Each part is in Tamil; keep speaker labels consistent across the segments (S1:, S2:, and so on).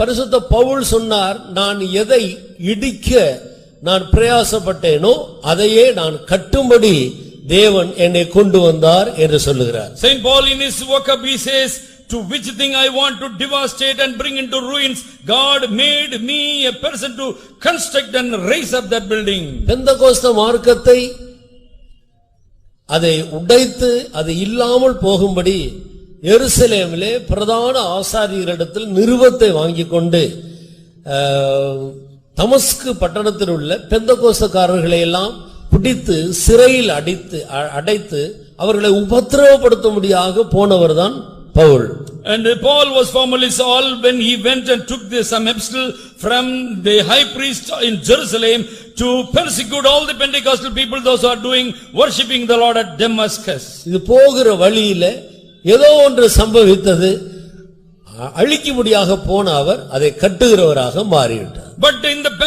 S1: பரிசுத்த பவுல் சொன்னார், நான் எதை இடிக்க நான் பிரயாசப்பட்டேனோ அதையே நான் கட்டும்படி தேவன் என்னை கொண்டு வந்தார் என்று சொல்லுகிறார்.
S2: Saint Paul in his workup he says, to which thing I want to devastate and bring into ruins, God made me a person to construct and raise up that building.
S1: பெந்தெகோஸ்து மார்க்கத்தை அதை உடைத்து அது இல்லாமல் போகும்படி எருசலேமிலே பிரதான ஆசாரியரிடத்தில் நிருபத்தை வாங்கி கொண்டு தமஸ்கு பட்டணத்தில் உள்ள பெந்தெகோஸ்துக்காரர்களை எல்லாம் பிடித்து சிறையில் அடைத்து அவர்களை உபத்திரவப்படுத்தும்படியாக போனவர்தான் Pavul.
S2: And Paul was formerly Saul when he went and took some epistle from the high priest in Jerusalem to persecute all the Pentecostal people, those who are worshipping the Lord at Damascus. இது போகிற வழியில ஏதோ ஒன்று சம்பவித்தது. அழிக்கும்படியாக போன அவர் அதை கட்டுகிறவராக மாறிவிட்டார். But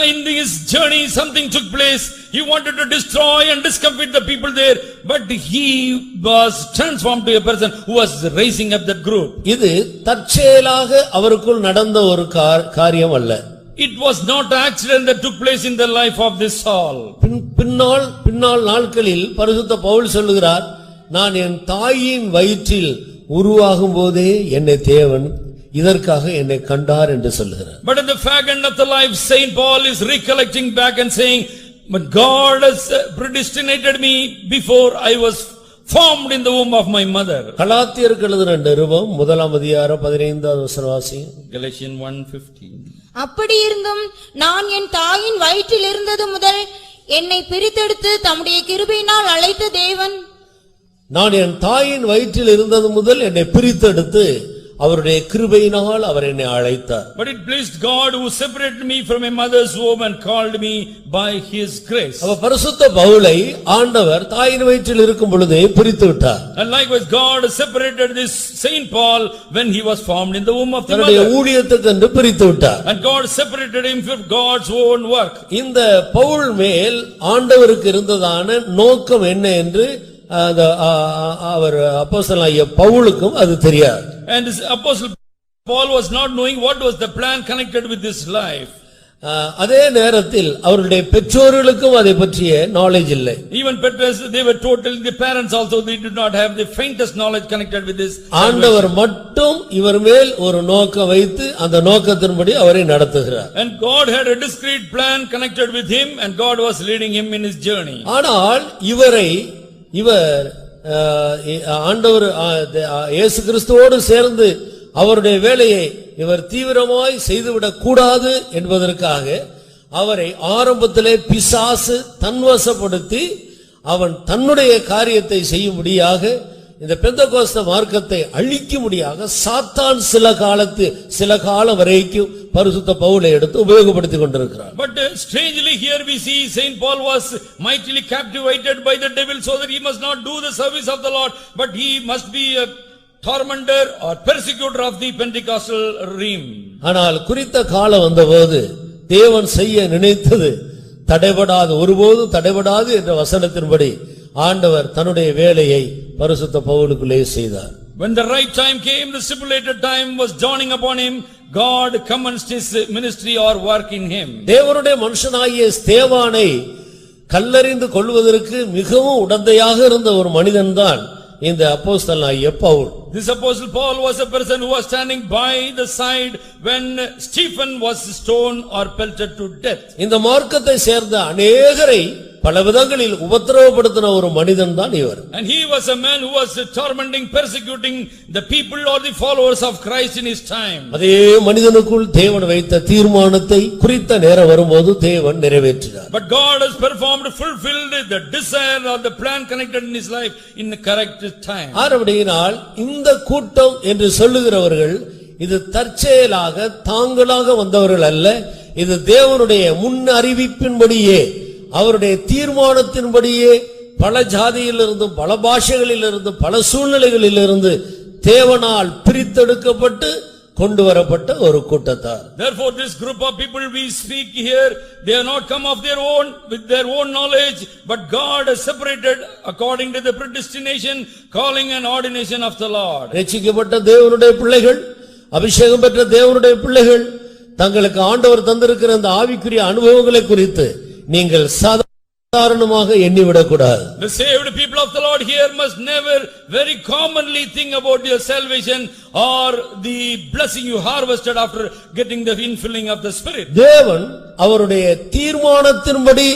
S2: in his journey something took place. He wanted to destroy and discomfit the people there, but he was transformed to a person who was raising up that group.
S1: இது தற்செயலாக அவருக்குள் நடந்த ஒரு காரியம் அல்ல.
S2: It was not an accident that took place in the life of this Saul.
S1: பின்னால் நாட்களில் பரிசுத்த பவுல் சொல்லுகிறார், நான் என் தாயின் வயிற்றில் உருவாகும் போதே என்னை தேவன் இதற்காக என்னை கண்டார் என்று சொல்லுகிறார்.
S2: But at the fag end of the life, Saint Paul is recollecting back and saying, but God has predestinated me before I was formed in the womb of my mother.
S1: கலாத்தியருக்கு எழுதின நிருபம் 1ஆம் அதிகாரம் 15வது வசனம் வாசிங்க.
S2: Galatians 1:15.
S3: அப்படி இருந்தும் நான் என் தாயின் வயிற்றில் இருந்தது முதல் என்னை பிரித்தெடுத்து தம்முடைய கிருபையினால் அழைத்த தேவன்.
S1: நான் என் தாயின் வயிற்றில் இருந்தது முதல் என்னை பிரித்தெடுத்து அவருடைய கிருபையினால் அவர் என்னை அழைத்தார்.
S2: But it pleased God who separated me from my mother's womb and called me by his grace.
S1: அவர் பரிசுத்த பவுலை ஆண்டவர் தாயின் வயிற்றில் இருக்கும் பொழுதே பிரித்து விட்டார்.
S2: And likewise God separated this Saint Paul when he was formed in the womb of the mother.
S1: தன்னுடைய ஊழியத்துக்கு என்று பிரித்து விட்டார்.
S2: And God separated him for God's own work.
S1: இந்த பவுல் மேல் ஆண்டவருக்கு இருந்ததான நோக்கம் என்ன என்று அவர் அப்போஸ்தலனாகிய பவுலுக்கும் அது தெரியாது.
S2: And this apostle Paul was not knowing what was the plan connected with this life.
S1: அதே நேரத்தில் அவருடைய பெற்றோர்களுக்கும் அதை பற்றிய நாலேஜ் இல்லை.
S2: Even parents, they were totally, the parents also, they did not have the faintest knowledge connected with this.
S1: ஆண்டவர் மட்டும் இவர் மேல் ஒரு நோக்கம் வைத்து அந்த நோக்கத்தின்படி அவரை நடத்துகிறார்.
S2: And God had a discrete plan connected with him, and God was leading him in his journey.
S1: ஆனால் இவர் ஆண்டவர் இயேசு கிறிஸ்துவோடு சேர்ந்து அவருடைய வேலையை இவர் தீவிரமாய் செய்துவிடக் கூடாது என்பதற்காக அவரை ஆரம்பத்திலே பிசாசு தன்வசப்படுத்தி அவன் தன்னுடைய காரியத்தை செய்யும்படியாக இந்த பெந்தெகோஸ்து மார்க்கத்தை அழிக்கும்படியாக சாத்தான் சில காலம் வரைக்கும் பரிசுத்த பவுலை எடுத்து உபயோகப்படுத்திக் கொண்டிருக்கிறார்.
S2: But strangely here we see Saint Paul was mightily captivated by the devil, so that he must not do the service of the Lord, but he must be a tormentor or persecutor of the Pentecostal realm.
S1: ஆனால் குறித்த காலம் வந்தபோது தேவன் செய்ய நினைத்தது தடைபடாது, ஒருபோதும் தடைபடாது என்ற வசனத்தின்படி ஆண்டவர் தன்னுடைய வேலையை பரிசுத்த பவுலுக்குள்ளே செய்தார்.
S2: When the right time came, the stipulated time was dawning upon him, God commenced his ministry or work in him.
S1: தேவனுடைய மனுஷனாகிய ஸ்தேவானை கல்லெறிந்து கொல்வதற்கு மிகவும் உடந்தையாக இருந்த ஒரு மனிதன்தான் இந்த அப்போஸ்தலனாகிய Pavul.
S2: This apostle Paul was a person who was standing by the side when Stephen was stoned or pelted to death.
S1: இந்த மார்க்கத்தை சேர்ந்த அநேகரை பல விதங்களில் உபத்திரவப்படுத்தின ஒரு மனிதன் தான் இவர்.
S2: And he was a man who was tormenting, persecuting the people or the followers of Christ in his time.
S1: அதே மனிதனுக்குள் தேவன் வைத்த தீர்மானத்தை குறித்த நேரம் வரும்போது தேவன் நிறைவேற்றினார்.
S2: But God has performed, fulfilled the desire or the plan connected in his life in the correct time.
S1: ஆரம்பத்தில் இந்த கூட்டம் என்று சொல்லுகிறவர்கள் இது தற்செயலாக தாங்களாக வந்தவர்கள் அல்ல, இது தேவனுடைய முன் அறிவிப்பின்படியே அவருடைய தீர்மானத்தின்படியே பல ஜாதியிலிருந்து பல பாஷைகளிலிருந்து பல சூழ்நிலைகளிலிருந்து தேவனால் பிரித்தெடுக்கப்பட்டு கொண்டு வரப்பட்ட ஒரு கூட்டத்தார்.
S2: Therefore this group of people we speak here, they have not come of their own with their own knowledge, but God has separated according to the predestination, calling and ordination of the Lord.
S1: ரட்சிக்கப்பட்ட தேவனுடைய பிள்ளைகள், அபிஷேகம் பெற்ற தேவனுடைய பிள்ளைகள், தங்களுக்கு ஆண்டவர் தந்திருக்கிற அந்த ஆவிக்குரிய அனுபவங்களை குறித்து நீங்கள் சாதாரணமாக எண்ணிவிடக்கூடாது.
S2: The saved people of the Lord here must never very commonly think about your salvation or the blessing you harvested after getting the infilling of the Spirit.
S1: தேவன் அவருடைய தீர்மானத்தின்படி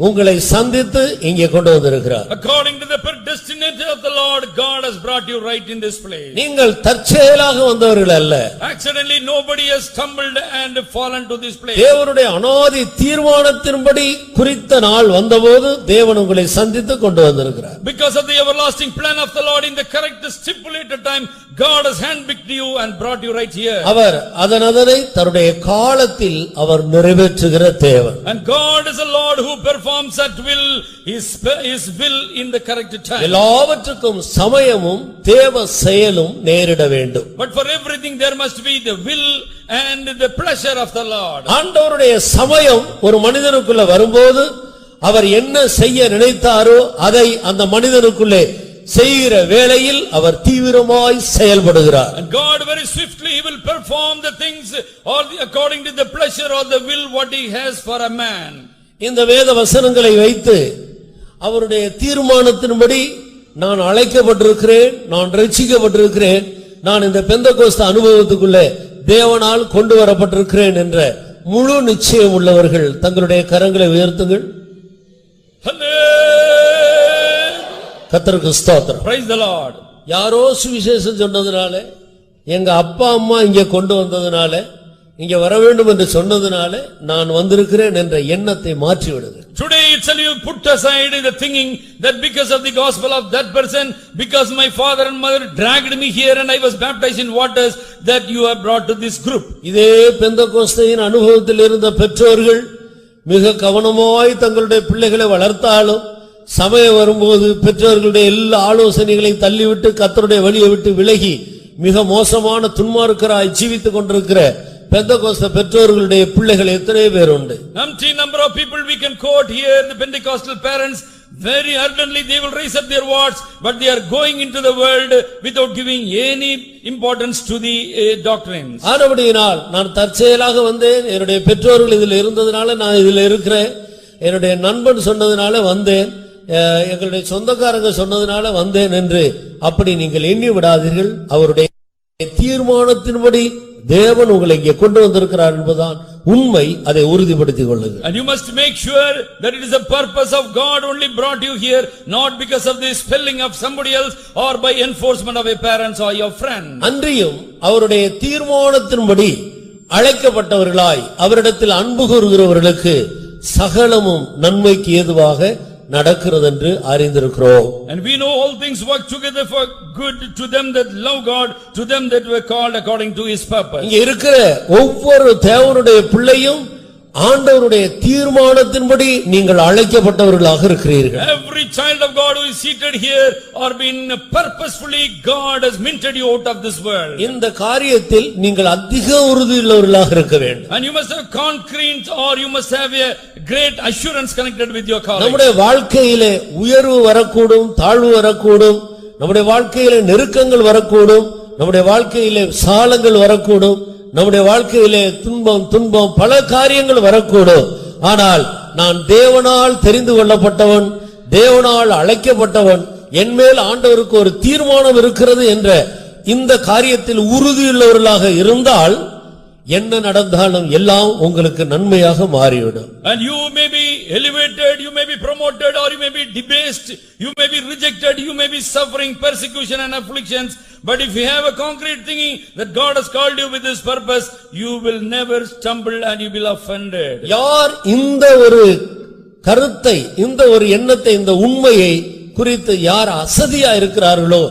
S1: உங்களை சந்தித்து இங்கே கொண்டு வந்திருக்கிறார்.
S2: According to the predestination of the Lord, God has brought you right in this place.
S1: நீங்கள் தற்செயலாக வந்தவர்கள் அல்ல.
S2: Accidentally nobody has stumbled and fallen to this place.
S1: தேவனுடைய அநாதி தீர்மானத்தின்படி குறித்த நாள் வந்தபோது தேவன் உங்களை சந்தித்து கொண்டு வந்திருக்கிறார்.
S2: Because of the everlasting plan of the Lord, in the correct stipulated time, God has handpicked you and brought you right here.
S1: அவர் அதனை தன்னுடைய காலத்தில் அவர் நிறைவேற்றுகிற தேவன்.
S2: And God is a Lord who performs at will his will in the correct time.
S1: எல்லாவற்றுக்கும் சமயமும் தேவ செயலும் நேரிட வேண்டும்.
S2: But for everything there must be the will and the pleasure of the Lord.
S1: ஆண்டவருடைய சமயம் ஒரு மனிதனுக்குள்ள வரும்போது அவர் என்ன செய்ய நினைத்தாரோ அதை அந்த மனிதனுக்குள்ளே செய்கிற வேளையில் அவர் தீவிரமாய் செயல்படுகிறார்.
S2: And God very swiftly he will perform the things or according to the pleasure or the will what he has for a man.
S1: இந்த வேத வசனங்களை வைத்து அவருடைய தீர்மானத்தின்படி நான் அழைக்கப்பட்டிருக்கிறேன், நான் ரட்சிக்கப்பட்டிருக்கிறேன், நான் இந்த பெந்தெகோஸ்து அனுபவத்துக்குள்ளே தேவனால் கொண்டு வரப்பட்டிருக்கிறேன் என்ற முழு நிச்சயம் உள்ளவர்கள் தங்களுடைய கரங்களை உயர்த்துங்கள். கர்த்தருக்கு ஸ்தோத்திரம்.
S2: Praise the Lord.
S1: யாரோ சுவிசேஷம் சொன்னதுனால, எங்க அப்பா அம்மா இங்கே கொண்டு வந்ததுனால, இங்கே வர வேண்டும் என்று சொன்னதுனால நான் வந்திருக்கிறேன் என்ற எண்ணத்தை மாற்றி விடுங்க.
S2: Today itself you put aside the thinking that because of the gospel of that person, because my father and mother dragged me here and I was baptized in waters, that you are brought to this group.
S1: இதே பெந்தெகோஸ்தையின் அனுபவத்தில் இருந்த பெற்றோர்கள் மிக கவனமாய் தங்களுடைய பிள்ளைகளை வளர்த்தாலும் சமயம் வரும்போது பெற்றோர்களுடைய எல்லா ஆலோசனைகளையும் தள்ளிவிட்டு கர்த்தருடைய வழியை விட்டு விலகி மிக மோசமான துன்மார்க்கராய் ஜீவித்துக் கொண்டிருக்கிற பெந்தெகோஸ்து பெற்றோர்களுடைய பிள்ளைகள் எத்தனை பேர் உண்டு?
S2: Empty number of people we can quote here. The Pentecostal parents very ardently they will raise up their words, but they are going into the world without giving any importance to the doctrines.
S1: ஆனபடியினால் நான் தற்செயலாக வந்தேன், என்னுடைய பெற்றோர்கள் இதில் இருந்ததனால நான் இதில் இருக்கிறேன், என்னுடைய நண்பன் சொன்னதனால வந்தேன், எங்களுடைய சொந்தக்காரங்க சொன்னதனால வந்தேன் என்று அப்படி நீங்கள் எண்ணி விடாதீர்கள். அவருடைய தீர்மானத்தின்படி தேவன் உங்களை இங்கே கொண்டு வந்திருக்கிறார் என்பதுதான் உண்மை. அதை உறுதிப்படுத்திக் கொள்ளுங்கள்.
S2: And you must make sure that it is the purpose of God only brought you here, not because of the spelling of somebody else or by enforcement of a parents or your friend.
S1: அன்றியும் அவருடைய தீர்மானத்தின்படி அழைக்கப்பட்டவர்களாய் அவரிடத்தில் அன்பு கூறுகிறவர்களுக்கு சகலமும் நன்மைக்கு ஏதுவாக நடக்கிறது என்று அறிந்திருக்கிறோம்.
S2: And we know all things work together for good to them that love God, to them that were called according to his purpose.
S1: இங்கே இருக்கிற ஒவ்வொரு தேவனுடைய பிள்ளையும் ஆண்டவருடைய தீர்மானத்தின்படி நீங்கள் அழைக்கப்பட்டவர்களாக இருக்கிறீர்கள்.
S2: Every child of God who is seated here or been purposefully God has minted you out of this world.
S1: இந்த காரியத்தில் நீங்கள் அதிக உறுதியுள்ளவர்களாக இருக்க வேண்டும்.
S2: And you must have concrete or you must have a great assurance connected with your calling.
S1: நம்முடைய வாழ்க்கையிலே உயர்வு வரக்கூடும், தாழ்வு வரக்கூடும், நம்முடைய வாழ்க்கையிலே நெருக்கங்கள் வரக்கூடும், நம்முடைய வாழ்க்கையிலே சாலங்கள் வரக்கூடும், நம்முடைய வாழ்க்கையிலே துன்பம் பல காரியங்கள் வரக்கூடும். ஆனால் நான் தேவனால் தெரிந்து கொள்ளப்பட்டவன், தேவனால் அழைக்கப்பட்டவன், என்மேல் ஆண்டவருக்கு ஒரு தீர்மானம் இருக்கிறது என்ற இந்த காரியத்தில் உறுதியுள்ளவர்களாக இருந்தால் என்ன நடந்தாலும் எல்லாம் உங்களுக்கு நன்மையாக மாறிவிடும்.
S2: And you may be elevated, you may be promoted, or you may be debased, you may be rejected, you may be suffering persecution and afflictions, but if you have a concrete thinking that God has called you with this purpose, you will never stumble and you will offended.
S1: யார் இந்த ஒரு கருத்தை, இந்த ஒரு எண்ணத்தை, இந்த உண்மையை குறித்து யார் அசதியா இருக்கிறார்களோ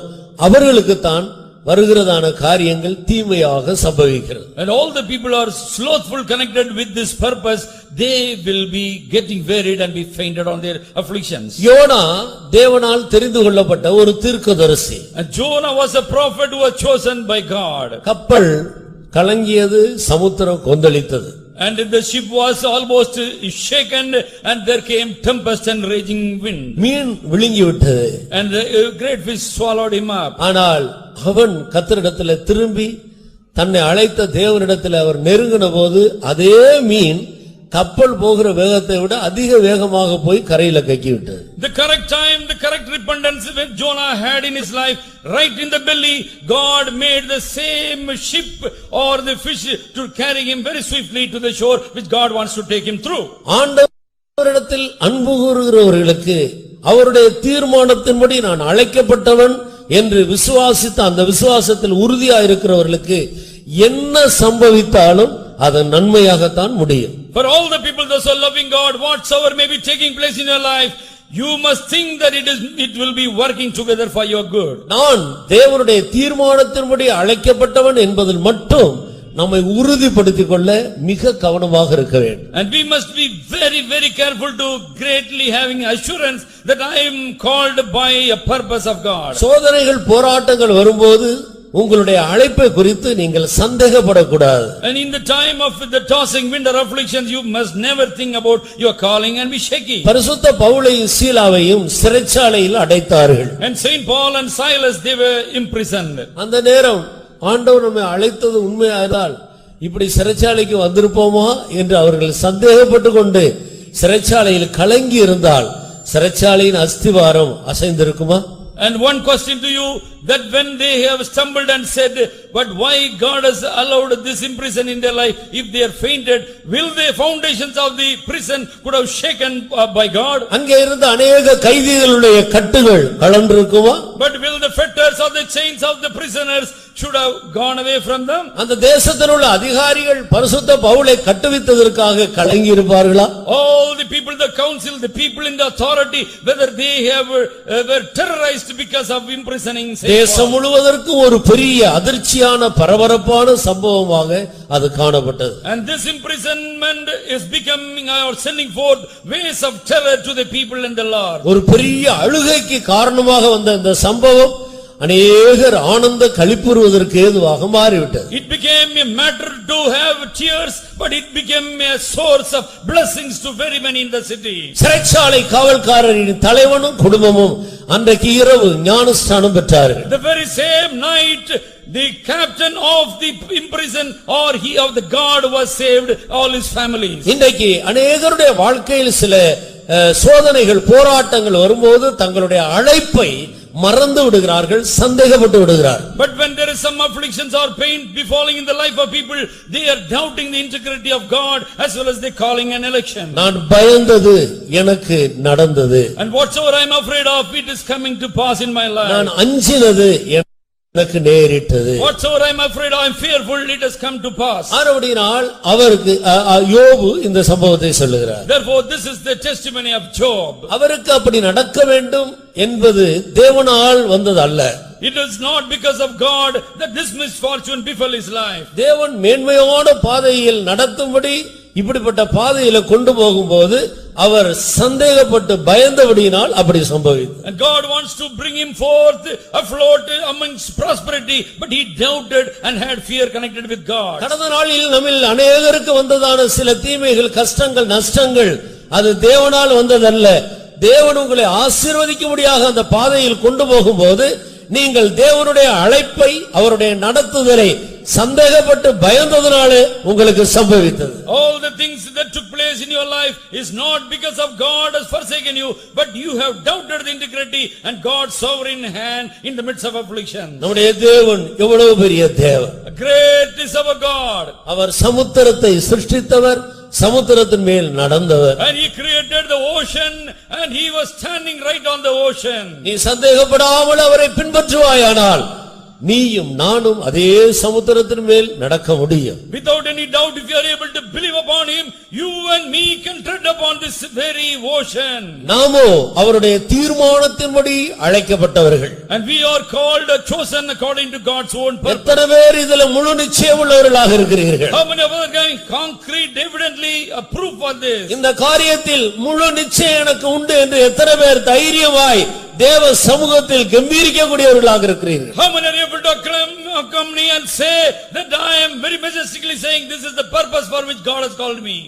S1: அவர்களுக்கு தான் வருகிறதான காரியங்கள் தீமையாக சம்பவிக்கிறது.
S2: And all the people are slothful connected with this purpose, they will be getting wearied and be fainted on their afflictions.
S1: Jonah தேவனால் தெரிந்து கொள்ளப்பட்ட ஒரு தீர்க்கதரிசி.
S2: And Jonah was a prophet who was chosen by God.
S1: கப்பல் கலங்கியது, சமுத்திரம் கொந்தளித்தது.
S2: And the ship was almost shaken and there came tempest and raging wind.
S1: மீன் விழுங்கி விட்டது.
S2: And the great fish swallowed him up.
S1: ஆனால் அவன் கர்த்தரிடத்தில் திரும்பி தன்னை அழைத்த தேவனிடத்தில் அவர் நெருங்கின போது அதே மீன் கப்பல் போகிற வேகத்தை விட அதிக வேகமாக போய் கரையில கக்கி விட்டது.
S2: The correct time, the correct repentance when Jonah had in his life, right in the belly, God made the same ship or the fish to carry him very swiftly to the shore which God wants to take him through.
S1: ஆண்டவரிடத்தில் அன்பு கூறுகிறவர்களுக்கு அவருடைய தீர்மானத்தின்படி நான் அழைக்கப்பட்டவன் என்று விசுவாசித்த அந்த விசுவாசத்தில் உறுதியாக இருக்கிறவர்களுக்கு என்ன சம்பவித்தாலும் அது நன்மையாகத்தான் முடியும்.
S2: For all the people those are loving God, whatsoever may be taking place in your life, you must think that it will be working together for your good.
S1: நான் தேவனுடைய தீர்மானத்தின்படி அழைக்கப்பட்டவன் என்பதில் மட்டும் நம்மை உறுதிப்படுத்திக் கொள்ள மிக கவனமாக இருக்க வேண்டும்.
S2: And we must be very, very careful to greatly having assurance that I am called by a purpose of God.
S1: சோதனைகள் போராட்டங்கள் வரும்போது உங்களுடைய அழைப்பை குறித்து நீங்கள் சந்தேகப்படக்கூடாது.
S2: And in the time of the tossing wind or afflictions, you must never think about your calling and be shaky.
S1: பரிசுத்த பவுலையும் சீலாவையும் சிறைச்சாலையில் அடைத்தார்கள்.
S2: And Saint Paul and Silas, they were imprisoned.
S1: அந்த நேரம் ஆண்டவர் நம்மை அழைத்தது உண்மையானால் இப்படி சிறைச்சாலைக்கு வந்திருப்போமா என்று அவர்கள் சந்தேகப்பட்டு கொண்டு சிறைச்சாலையில் கலங்கி இருந்தால் சிறைச்சாலையின் அஸ்திவாரம் அசைந்திருக்குமா?
S2: And one question to you, that when they have stumbled and said, but why God has allowed this imprison in their life, if they are fainted, will the foundations of the prison could have shaken by God?
S1: அங்கே இருந்த अनेक கைதிகளுடைய கட்டுகள் கழன்றிருக்குமா?
S2: But will the fetters or the chains of the prisoners should have gone away from them?
S1: அந்த தேசத்தில் உள்ள அதிகாரிகள் பரிசுத்த பவுலை கட்டுவித்ததற்காக கலங்கி இருப்பார்களா?
S2: All the people, the council, the people in the authority, whether they were terrorized because of imprisoning Saint
S1: தேசம் முழுவதற்கு ஒரு பெரிய அதிர்ச்சியான பரபரப்பான சம்பவமாக அது காணப்பட்டது.
S2: And this imprisonment is becoming or sending forth waves of terror to the people and the Lord.
S1: ஒரு பெரிய அழுகைக்கு காரணமாக வந்த இந்த சம்பவம் அநேகர் ஆனந்த களிப்புறுவதற்கு ஏதுவாக மாறிவிட்டது.
S2: It became a matter to have tears, but it became a source of blessings to very many in the city.
S1: சிறைச்சாலை காவல்காரரின் தலைவனும் குடும்பமும் அன்றைக்கு இரவு ஞானஸ்நானம் பெற்றார்கள்.
S2: The very same night, the captain of the imprison or he of the guard was saved, all his families.
S1: இன்றைக்கு அநேகருடைய வாழ்க்கையில் சில சோதனைகள் போராட்டங்கள் வரும்போது தங்களுடைய அழைப்பை மறந்து விடுகிறார்கள், சந்தேகப்பட்டு விடுகிறார்கள்.
S2: But when there is some afflictions or pain befalling in the life of people, they are doubting the integrity of God as well as the calling and election.
S1: நான் பயந்தது எனக்கு நடந்தது.
S2: And whatsoever I am afraid of, it is coming to pass in my life.
S1: நான் அஞ்சினது எனக்கு நேரிட்டது.
S2: Whatsoever I am afraid of, I am fearful, it has come to pass.
S1: ஆனபடியால் அவருக்கு யோபு இந்த சம்பவத்தை சொல்லுகிறார்.
S2: Therefore this is the testimony of Job.
S1: அவருக்கு அப்படி நடக்க வேண்டும் என்பது தேவனால் வந்தது அல்ல.
S2: It is not because of God that this misfortune befell his life.
S1: தேவன் மேன்மையான பாதையில் நடத்தும்படி இப்படிப்பட்ட பாதையில கொண்டு போகும்போது அவர் சந்தேகப்பட்டு பயந்தபடியினால் அப்படி சம்பவித்தது.
S2: And God wants to bring him forth afloat amongst prosperity, but he doubted and had fear connected with God.
S1: கடந்த நாளில் நம்மில் அநேகருக்கு வந்ததான சில தீமைகள், கஷ்டங்கள், நஷ்டங்கள் அது தேவனால் வந்ததல்ல. தேவன் உங்களை ஆசீர்வதிக்கும்படியாக அந்த பாதையில் கொண்டு போகும்போது நீங்கள் தேவனுடைய அழைப்பை அவருடைய நடத்துதலை சந்தேகப்பட்டு பயந்ததனாலே உங்களுக்கு சம்பவித்தது.
S2: All the things that took place in your life is not because of God has forsaken you, but you have doubted the integrity and God's sovereign hand in the midst of affliction.
S1: நம்முடைய தேவன் எவ்வளவு பெரிய தேவன்!
S2: Great is our God.
S1: அவர் சமுத்திரத்தை சிருஷ்டித்தவர், சமுத்திரத்தின் மேல் நடந்தவர்.
S2: And he created the ocean and he was standing right on the ocean.
S1: நீ சந்தேகப்படாமல் அவரை பின்பற்றுவாயானால் நீயும் நானும் அதே சமுத்திரத்தின் மேல் நடக்க முடியும்.
S2: Without any doubt, if you are able to believe upon him, you and me can tread upon this very ocean.
S1: நாமோ அவருடைய தீர்மானத்தின்படி அழைக்கப்பட்டவர்கள்.
S2: And we are called, chosen according to God's own purpose.
S1: எத்தனை பேர் இதில் முழு நிச்சயம் உள்ளவர்களாக இருக்கிறீர்கள்?
S2: How many of us are going concrete, evidently a proof for this?
S1: இந்த காரியத்தில் முழு நிச்சயம் எனக்கு உண்டு என்று எத்தனை பேர் தைரியமாய் தேவ சமூகத்தில் கம்பீரிக்கக்கூடியவர்களாக இருக்கிறீர்கள்?
S2: How many are able to accompany and say that I am very majestically saying this is the purpose for which God has called me?